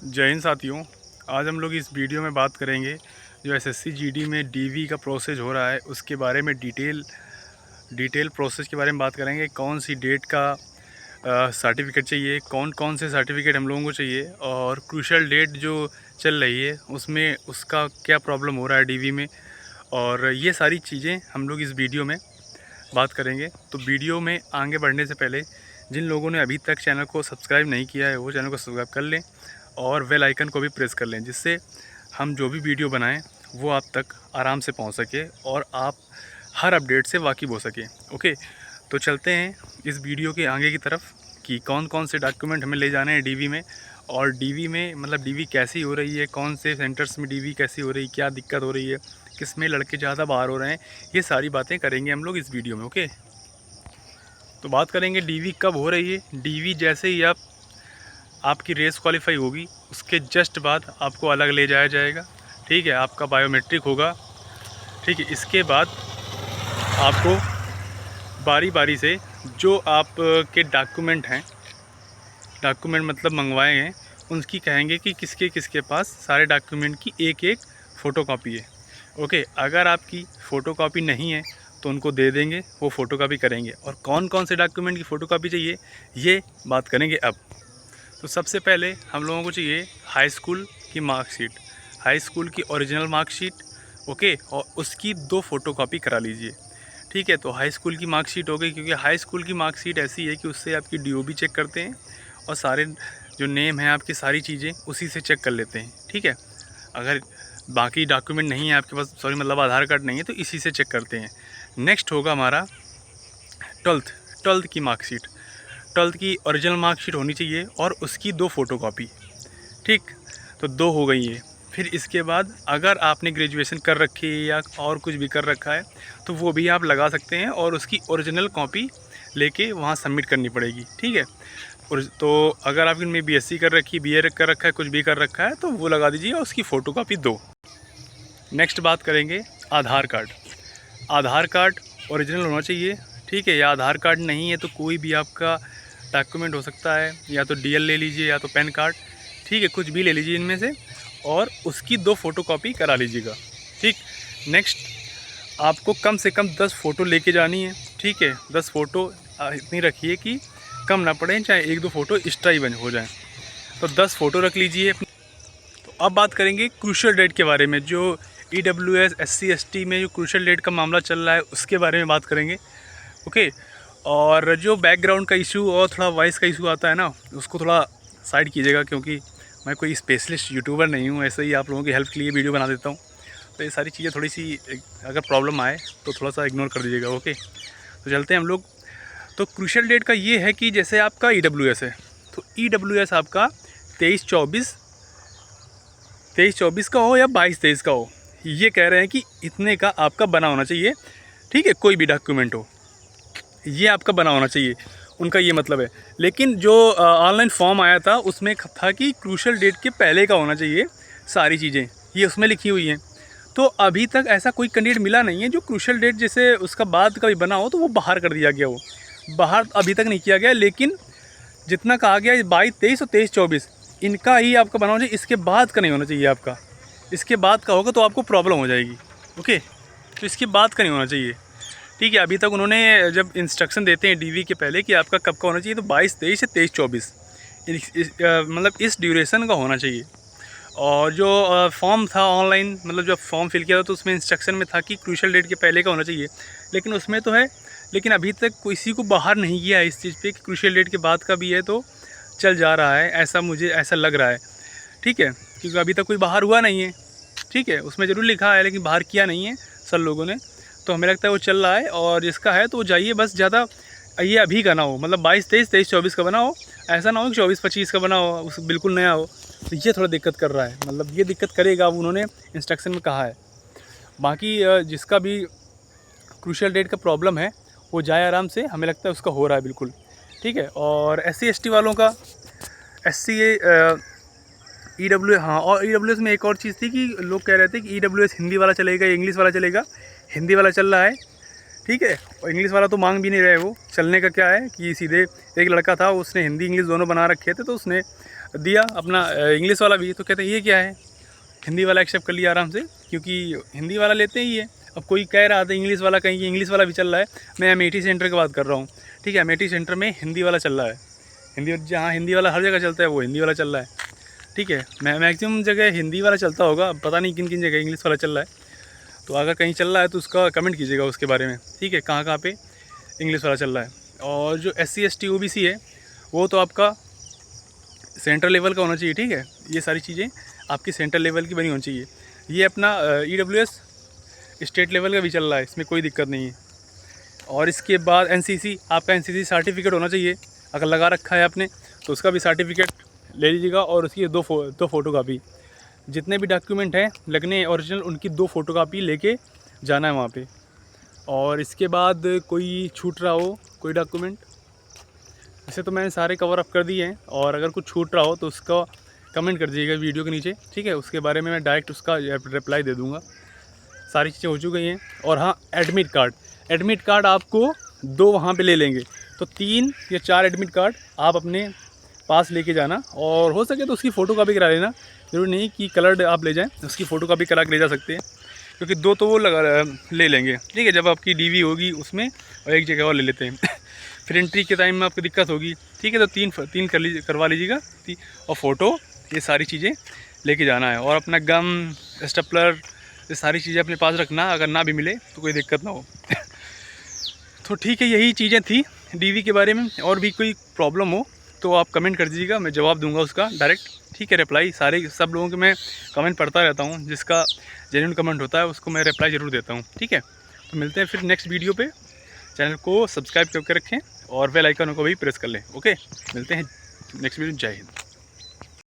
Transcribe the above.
जय हिंद साथियों। आज हम लोग इस वीडियो में बात करेंगे जो एसएससी जीडी में डीवी का प्रोसेस हो रहा है उसके बारे में डिटेल प्रोसेस के बारे में बात करेंगे। कौन सी डेट का सर्टिफिकेट चाहिए, कौन कौन से सर्टिफिकेट हम लोगों को चाहिए और क्रूशल डेट जो चल रही है उसमें उसका क्या प्रॉब्लम हो रहा है डीवी में, और ये सारी चीज़ें हम लोग इस वीडियो में बात करेंगे। तो वीडियो में आगे बढ़ने से पहले जिन लोगों ने अभी तक चैनल को सब्सक्राइब नहीं किया है वो चैनल को सब्सक्राइब कर लें और बेल आइकन को भी प्रेस कर लें, जिससे हम जो भी वीडियो बनाएं वो आप तक आराम से पहुंच सके और आप हर अपडेट से वाकिफ़ हो सके। ओके, तो चलते हैं इस वीडियो के आगे की तरफ कि कौन कौन से डॉक्यूमेंट हमें ले जाने हैं डीवी में, और डीवी में मतलब डीवी कैसी हो रही है, कौन से सेंटर्स में डीवी कैसी हो रही है, क्या दिक्कत हो रही है, किस में लड़के ज़्यादा बाहर हो रहे हैं, ये सारी बातें करेंगे हम लोग इस वीडियो में। ओके, तो बात करेंगे डीवी कब हो रही है। डीवी जैसे ही आपकी रेस क्वालिफाई होगी उसके जस्ट बाद आपको अलग ले जाया जाएगा। ठीक है, आपका बायोमेट्रिक होगा। ठीक है, इसके बाद आपको बारी बारी से जो आप के डॉक्यूमेंट हैं, डॉक्यूमेंट मतलब मंगवाए हैं, उनकी कहेंगे कि किसके किसके पास सारे डॉक्यूमेंट की एक एक फ़ोटोकॉपी है। ओके, अगर आपकी फ़ोटोकॉपी नहीं है तो उनको दे देंगे, वो फ़ोटोकॉपी करेंगे। और कौन कौन से डॉक्यूमेंट की फ़ोटोकॉपी चाहिए ये बात करेंगे अब। तो सबसे पहले हम लोगों को चाहिए हाई स्कूल की मार्कशीट, हाई स्कूल की ओरिजिनल मार्कशीट। ओके, और उसकी 2 फ़ोटोकॉपी करा लीजिए। ठीक है, तो हाई स्कूल की मार्कशीट हो गई, क्योंकि हाई स्कूल की मार्कशीट ऐसी है कि उससे आपकी डीओबी चेक करते हैं और सारे जो नेम है आपकी सारी चीज़ें उसी से चेक कर लेते हैं। ठीक है, अगर बाकी डॉक्यूमेंट नहीं है आपके पास, सॉरी मतलब आधार कार्ड नहीं है, तो इसी से चेक करते हैं। नेक्स्ट होगा हमारा ट्वेल्थ की मार्कशीट। ट्वेल्थ की ओरिजिनल मार्कशीट होनी चाहिए और उसकी 2 फ़ोटोकॉपी। ठीक, तो 2 हो गई है। फिर इसके बाद अगर आपने ग्रेजुएशन कर रखी है या और कुछ भी कर रखा है तो वो भी आप लगा सकते हैं और उसकी ओरिजिनल कॉपी लेके वहाँ सबमिट करनी पड़ेगी। ठीक है, और तो अगर आप इनमें बीएससी कर रखी है, बीए कर रखा है, कुछ भी कर रखा है तो वो लगा दीजिए और उसकी फ़ोटोकॉपी 2। नेक्स्ट बात करेंगे आधार कार्ड। आधार कार्ड ओरिजिनल होना चाहिए। ठीक है, या आधार कार्ड नहीं है तो कोई भी आपका डॉक्यूमेंट हो सकता है, या तो डीएल ले लीजिए या तो पैन कार्ड। ठीक है, कुछ भी ले लीजिए इनमें से और उसकी 2 फ़ोटोकॉपी करा लीजिएगा। ठीक, नेक्स्ट आपको कम से कम 10 फ़ोटो लेके जानी है। ठीक है, 10 फ़ोटो इतनी रखिए कि कम ना पड़े, चाहे 1-2 फ़ोटो एक्स्ट्रा ही बन हो जाए, तो 10 फ़ोटो रख लीजिए। तो अब बात करेंगे क्रूशल डेट के बारे में। जो EWS SC ST में जो क्रूशल डेट का मामला चल रहा है उसके बारे में बात करेंगे। ओके, और जो बैकग्राउंड का इशू और थोड़ा वॉइस का इशू आता है ना, उसको थोड़ा साइड कीजिएगा, क्योंकि मैं कोई स्पेशलिस्ट यूट्यूबर नहीं हूँ, ऐसे ही आप लोगों की हेल्प के लिए वीडियो बना देता हूँ। तो ये सारी चीज़ें थोड़ी सी अगर प्रॉब्लम आए तो थोड़ा सा इग्नोर कर दीजिएगा। ओके, तो चलते हैं हम लोग। तो क्रूशल डेट का ये है कि जैसे आपका EWS है तो EWS आपका 23-24 का हो या 22-23 का हो, ये कह रहे हैं कि इतने का आपका बना होना चाहिए। ठीक है, कोई भी डॉक्यूमेंट हो ये आपका बना होना चाहिए, उनका ये मतलब है। लेकिन जो ऑनलाइन फॉर्म आया था उसमें था कि क्रूशल डेट के पहले का होना चाहिए सारी चीज़ें, ये उसमें लिखी हुई हैं। तो अभी तक ऐसा कोई कैंडिडेट मिला नहीं है जो क्रूशल डेट जैसे उसका बाद का भी बना हो तो वो बाहर कर दिया गया हो। बाहर अभी तक नहीं किया गया, लेकिन जितना कहा गया है 22-23 और 23-24 इनका ही आपका बना होना चाहिए। इसके बाद का नहीं होना चाहिए आपका, इसके बाद का होगा तो आपको प्रॉब्लम हो जाएगी। ओके, तो इसके बाद का नहीं होना चाहिए। ठीक है, अभी तक उन्होंने जब इंस्ट्रक्शन देते हैं डीवी के पहले कि आपका कब का होना चाहिए, तो 22-23 या 23-24 मतलब इस ड्यूरेशन का होना चाहिए। और जो फॉर्म था ऑनलाइन, मतलब जब फॉर्म फिल किया था तो उसमें इंस्ट्रक्शन में था कि क्रूशल डेट के पहले का होना चाहिए, लेकिन उसमें तो है, लेकिन अभी तक किसी को बाहर नहीं किया है इस चीज़ पे कि क्रूशल डेट के बाद का भी है तो चल जा रहा है, ऐसा मुझे ऐसा लग रहा है। ठीक है, क्योंकि अभी तक कोई बाहर हुआ नहीं है। ठीक है, उसमें ज़रूर लिखा है लेकिन बाहर किया नहीं है सर लोगों ने, तो हमें लगता है वो चल रहा है। और जिसका है तो वो जाइए, बस ज़्यादा ये अभी का ना हो, मतलब 22-23, 23-24 का बना हो, ऐसा ना हो कि 24-25 का बना हो, उस बिल्कुल नया हो। तो ये थोड़ा दिक्कत कर रहा है, मतलब ये दिक्कत करेगा, उन्होंने इंस्ट्रक्शन में कहा है। बाकी जिसका भी क्रूशल डेट का प्रॉब्लम है वो जाए आराम से, हमें लगता है उसका हो रहा है बिल्कुल। ठीक है, और SC ST वालों का SC EWS, हाँ, और EWS में एक और चीज़ थी कि लोग कह रहे थे कि EWS हिंदी वाला चलेगा, इंग्लिश वाला चलेगा। हिंदी वाला चल रहा है। ठीक है, और इंग्लिश वाला तो मांग भी नहीं रहे। वो चलने का क्या है कि सीधे एक लड़का था, उसने हिंदी इंग्लिश दोनों बना रखे थे, तो उसने दिया अपना इंग्लिश वाला भी, तो कहते हैं ये क्या है, हिंदी वाला एक्सेप्ट कर लिया आराम से, क्योंकि हिंदी वाला लेते ही है। अब कोई कह रहा था इंग्लिश वाला, कहीं इंग्लिश वाला भी चल रहा है, मैं अमेठी सेंटर की बात कर रहा हूँ, ठीक है। अमेठी सेंटर में हिंदी वाला चल रहा है, हिंदी जहाँ हिंदी वाला हर जगह चलता है वो हिंदी वाला चल रहा है, ठीक है। मैक्सिमम जगह हिंदी वाला चलता होगा, पता नहीं किन किन जगह इंग्लिश वाला चल रहा है। तो अगर कहीं चल रहा है तो उसका कमेंट कीजिएगा उसके बारे में, ठीक है, कहाँ पे इंग्लिश वाला चल रहा है। और जो SC ST OBC है वो तो आपका सेंट्रल लेवल का होना चाहिए, ठीक है। ये सारी चीज़ें आपकी सेंट्रल लेवल की बनी होनी चाहिए। ये अपना EWS स्टेट लेवल का भी चल रहा है, इसमें कोई दिक्कत नहीं है। और इसके बाद NCC, आपका NCC सर्टिफिकेट होना चाहिए, अगर लगा रखा है आपने तो उसका भी सर्टिफिकेट ले लीजिएगा। और उसकी दो फ़ोटोकॉपी, जितने भी डॉक्यूमेंट हैं लगने ओरिजिनल, उनकी 2 फ़ोटोकॉपी लेके जाना है वहाँ पे। और इसके बाद कोई छूट रहा हो कोई डॉक्यूमेंट, वैसे तो मैंने सारे कवर अप कर दिए हैं, और अगर कुछ छूट रहा हो तो उसका कमेंट कर दीजिएगा वीडियो के नीचे, ठीक है। उसके बारे में मैं डायरेक्ट उसका रिप्लाई दे दूँगा। सारी चीज़ें हो चुकी हैं। और हाँ, एडमिट कार्ड आपको 2 वहाँ पे ले लेंगे, तो 3 या 4 एडमिट कार्ड आप अपने पास लेके जाना, और हो सके तो उसकी फ़ोटोकॉपी करा लेना। ज़रूरी नहीं कि कलर्ड आप ले जाएं, उसकी फ़ोटोकॉपी करा के ले जा सकते हैं, क्योंकि 2 तो वो ले लेंगे, ठीक है। जब आपकी DV होगी उसमें, और एक जगह और ले लेते हैं फिर एंट्री के टाइम में आपको दिक्कत होगी, ठीक है। तो 3 करवा लीजिएगा, और फ़ोटो, ये सारी चीज़ें लेके जाना है। और अपना गम, स्टेपलर, ये सारी चीज़ें अपने पास रखना, अगर ना भी मिले तो कोई दिक्कत ना हो तो ठीक है, यही चीज़ें थी DV के बारे में। और भी कोई प्रॉब्लम हो तो आप कमेंट कर दीजिएगा, मैं जवाब दूंगा उसका डायरेक्ट, ठीक है। रिप्लाई सब लोगों के मैं कमेंट पढ़ता रहता हूँ, जिसका जेन्युइन कमेंट होता है उसको मैं रिप्लाई ज़रूर देता हूँ, ठीक है। तो मिलते हैं फिर नेक्स्ट वीडियो पे। चैनल को सब्सक्राइब करके रखें और बेल आइकन को भी प्रेस कर लें, ओके। मिलते हैं नेक्स्ट वीडियो। जय हिंद।